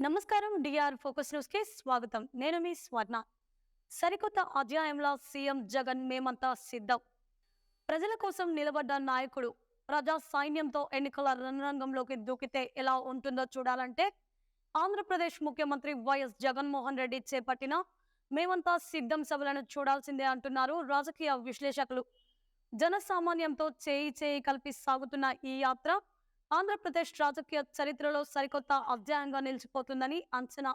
నమస్కారం. DR focus news కి స్వాగతం. నేను మీ స్వర్ణ. సరికొత్త అధ్యాయంలో సీఎం జగన్ మేమంతా సిద్ధం. ప్రజల కోసం నిలబడ్డ నాయకుడు ప్రజా సైన్యంతో ఎన్నికల రణరంగంలోకి దూకితే ఎలా ఉంటుందో చూడాలంటే ఆంధ్రప్రదేశ్ ముఖ్యమంత్రి వైఎస్ జగన్మోహన్ రెడ్డి చేపట్టిన మేమంతా సిద్ధం సభలను చూడాల్సిందే అంటున్నారు రాజకీయ విశ్లేషకులు. జనసామాన్యంతో చేయి చేయి కలిపి సాగుతున్న ఈ యాత్ర ఆంధ్రప్రదేశ్ రాజకీయ చరిత్రలో సరికొత్త అధ్యాయంగా నిలిచిపోతుందని అంచనా.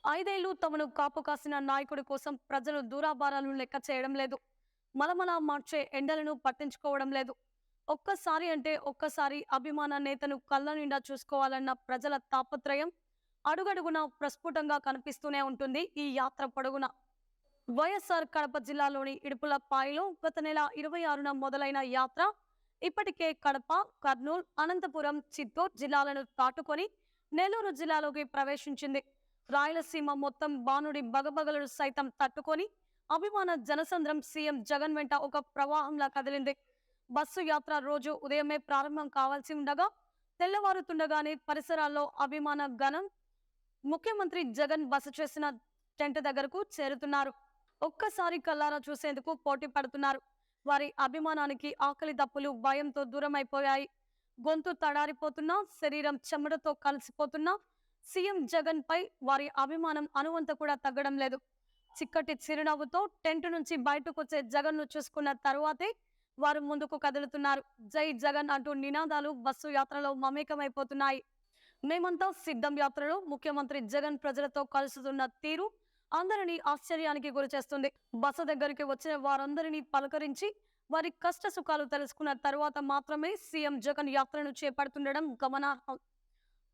5 ఏళ్లు తమను కాపు కాసిన నాయకుడి కోసం ప్రజలు దూరాభారాలను లెక్క చేయడం లేదు. మలమల మార్చే ఎండలను పట్టించుకోవడం లేదు. ఒక్కసారి అంటే ఒక్కసారి అభిమాన నేతను కళ్ళ నిండా చూసుకోవాలన్న ప్రజల తాపత్రయం అడుగడుగునా ప్రస్ఫుటంగా కనిపిస్తూనే ఉంటుంది ఈ యాత్ర పొడుగున. వైఎస్ఆర్ కడప జిల్లాలోని ఇడుపులపాయలో గత నెల 26న మొదలైన యాత్ర ఇప్పటికే కడప, కర్నూలు, అనంతపురం, చిత్తూరు జిల్లాలను దాటుకొని నెల్లూరు జిల్లాలోకి ప్రవేశించింది. రాయలసీమ మొత్తం బానుడి బగబగలను సైతం తట్టుకొని అభిమాన జనసంద్రం సీఎం జగన్ వెంట ఒక ప్రవాహంలా కదిలింది. బస్సు యాత్ర రోజు ఉదయమే ప్రారంభం కావాల్సి ఉండగా తెల్లవారుతుండగానే పరిసరాల్లో అభిమాన గణం ముఖ్యమంత్రి జగన్ బస చేసిన టెంట్ దగ్గరకు చేరుతున్నారు. ఒక్కసారి కల్లారా చూసేందుకు పోటీ పడుతున్నారు. వారి అభిమానానికి ఆకలి దప్పులు భయంతో దూరమైపోయాయి. గొంతు తడారిపోతున్నా, శరీరం చెమటతో కలిసిపోతున్నా సీఎం జగన్ పై వారి అభిమానం అనువంత కూడా తగ్గడం లేదు. చిక్కటి చిరునవ్వుతో టెంట్ నుంచి బయటకొచ్చే జగన్ ను చూసుకున్న తరువాతే వారు ముందుకు కదులుతున్నారు. జై జగన్ అంటూ నినాదాలు బస్సు యాత్రలో మమేకమైపోతున్నాయి. మేమంతా సిద్ధం యాత్రలో ముఖ్యమంత్రి జగన్ ప్రజలతో కలుస్తున్న తీరు అందరినీ ఆశ్చర్యానికి గురిచేస్తుంది. బస దగ్గరికి వచ్చిన వారందరినీ పలకరించి వారి కష్ట సుఖాలు తెలుసుకున్న తరువాత మాత్రమే సీఎం జగన్ యాత్రను చేపడుతుండడం గమనార్హం.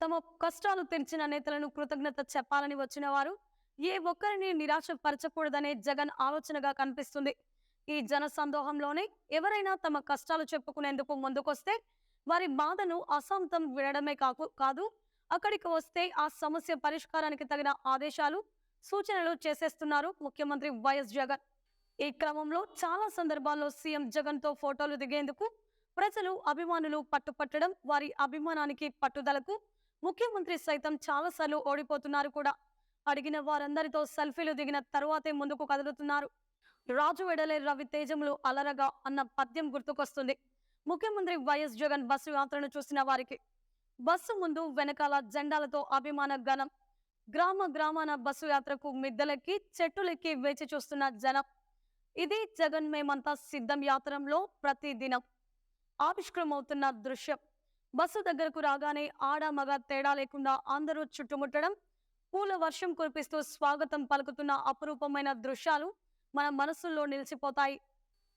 తమ కష్టాలు తెరిచిన నేతలను కృతజ్ఞత చెప్పాలని వచ్చిన వారు ఏ ఒక్కరిని నిరాశపరచకూడదనే జగన్ ఆలోచనగా కనిపిస్తుంది. ఈ జన సందోహంలోనే ఎవరైనా తమ కష్టాలు చెప్పుకునేందుకు ముందుకొస్తే వారి బాధను అశాంతం వినడమే కాదు అక్కడికి వస్తే ఆ సమస్య పరిష్కారానికి తగిన ఆదేశాలు, సూచనలు చేసేస్తున్నారు ముఖ్యమంత్రి వైఎస్ జగన్. ఈ క్రమంలో చాలా సందర్భాల్లో సీఎం జగన్ తో ఫోటోలు దిగేందుకు ప్రజలు, అభిమానులు పట్టుపట్టడం, వారి అభిమానానికి పట్టుదలకు ముఖ్యమంత్రి సైతం చాలాసార్లు ఓడిపోతున్నారు కూడా. అడిగిన వారందరితో సెల్ఫీలు దిగిన తరువాతే ముందుకు కదులుతున్నారు. రాజు వెడలే రవి తేజములు అలరగా అన్న పద్యం గుర్తుకొస్తుంది ముఖ్యమంత్రి వైఎస్ జగన్ బస్సు యాత్రను చూసిన వారికి. బస్సు ముందు వెనకాల జెండాలతో అభిమాన గణం. గ్రామ గ్రామాన బస్సు యాత్రకు మిద్దలెక్కి చెట్టులెక్కి వేచి చూస్తున్న జనం. ఇది జగన్ మేమంతా సిద్ధం యాత్రలో ప్రతి దినం ఆవిష్కృతమవుతున్న దృశ్యం. బస్సు దగ్గరకు రాగానే ఆడ మగ తేడా లేకుండా అందరూ చుట్టుముట్టడం, పూల వర్షం కురిపిస్తూ స్వాగతం పలుకుతున్న అపురూపమైన దృశ్యాలు మన మనసుల్లో నిలిచిపోతాయి.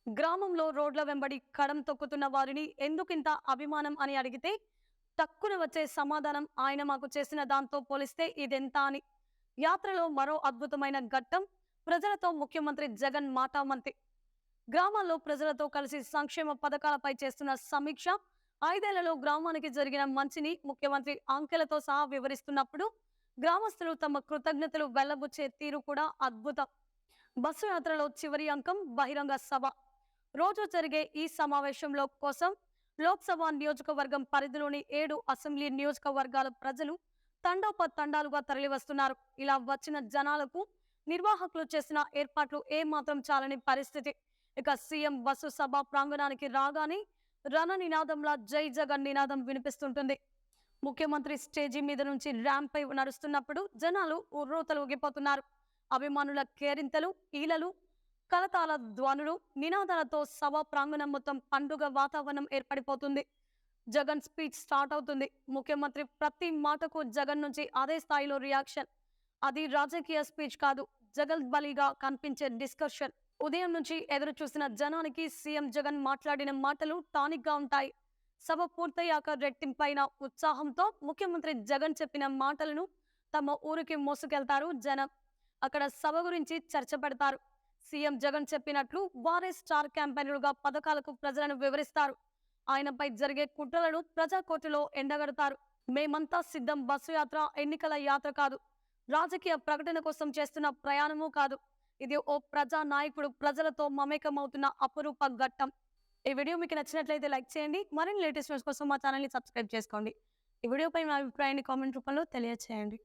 గ్రామంలో రోడ్ల వెంబడి కడం తొక్కుతున్న వారిని ఎందుకింత అభిమానం అని అడిగితే తక్కువ వచ్చే సమాధానం ఆయన మాకు చేసిన దాంతో పోలిస్తే ఇదెంత అని. యాత్రలో మరో అద్భుతమైన ఘట్టం ప్రజలతో ముఖ్యమంత్రి జగన్ మాటామంతి. గ్రామాల్లో ప్రజలతో కలిసి సంక్షేమ పథకాలపై చేస్తున్న సమీక్ష, 5 ఏళ్లలో గ్రామానికి జరిగిన మంచిని ముఖ్యమంత్రి అంకెలతో సహా వివరిస్తున్నప్పుడు గ్రామస్తులు తమ కృతజ్ఞతలు వెల్లబుచ్చే తీరు కూడా అద్భుతం. బస్సు యాత్రలో చివరి అంకం బహిరంగ సభ. రోజు జరిగే ఈ సమావేశంలో కోసం లోక్సభ నియోజకవర్గం పరిధిలోని 7 అసెంబ్లీ నియోజకవర్గాల ప్రజలు తండోపతండాలుగా తరలివస్తున్నారు. ఇలా వచ్చిన జనాలకు నిర్వాహకులు చేసిన ఏర్పాట్లు ఏమాత్రం చాలని పరిస్థితి. ఇక సీఎం బస్సు సభ ప్రాంగణానికి రాగానే రణ నినాదంలా జై జగన్ నినాదం వినిపిస్తుంటుంది. ముఖ్యమంత్రి స్టేజీ మీద నుంచి ర్యాంప్ పై నడుస్తున్నప్పుడు జనాలు ఉర్రూతలు ఊగిపోతున్నారు. అభిమానుల కేరింతలు, ఈలలు, కలతాల ధ్వనులు, నినాదాలతో సభ ప్రాంగణం మొత్తం పండుగ వాతావరణం ఏర్పడిపోతుంది. జగన్ స్పీచ్ స్టార్ట్ అవుతుంది. ముఖ్యమంత్రి ప్రతి మాటకు జగన్ నుంచి అదే స్థాయిలో రియాక్షన్. అది రాజకీయ స్పీచ్ కాదు, జగల్బలిగా కనిపించే డిస్కషన్. ఉదయం నుంచి ఎదురు చూసిన జనానికి సీఎం జగన్ మాట్లాడిన మాటలు టానిక్ గా ఉంటాయి. సభ పూర్తయ్యాక రెట్టింపైన ఉత్సాహంతో ముఖ్యమంత్రి జగన్ చెప్పిన మాటలను తమ ఊరికి మోసుకెళ్తారు జనం. అక్కడ సభ గురించి చర్చ పెడతారు. సీఎం జగన్ చెప్పినట్లు వారే స్టార్ క్యాంపెయినర్లుగా పథకాలకు ప్రజలను వివరిస్తారు. ఆయనపై జరిగే కుట్రలను ప్రజాకోర్టులో ఎండగడతారు. మేమంతా సిద్ధం బస్సు యాత్ర ఎన్నికల యాత్ర కాదు, రాజకీయ ప్రకటన కోసం చేస్తున్న ప్రయాణము కాదు. ఇది ఓ ప్రజా నాయకుడు ప్రజలతో మమేకమవుతున్న అపురూప ఘట్టం. ఈ వీడియో మీకు నచ్చినట్లయితే లైక్ చేయండి. మరిన్ని లేటెస్ట్ న్యూస్ కోసం మా ఛానల్ని సబ్స్క్రైబ్ చేసుకోండి. ఈ వీడియోపై మీ అభిప్రాయాన్ని కామెంట్ రూపంలో తెలియజేయండి.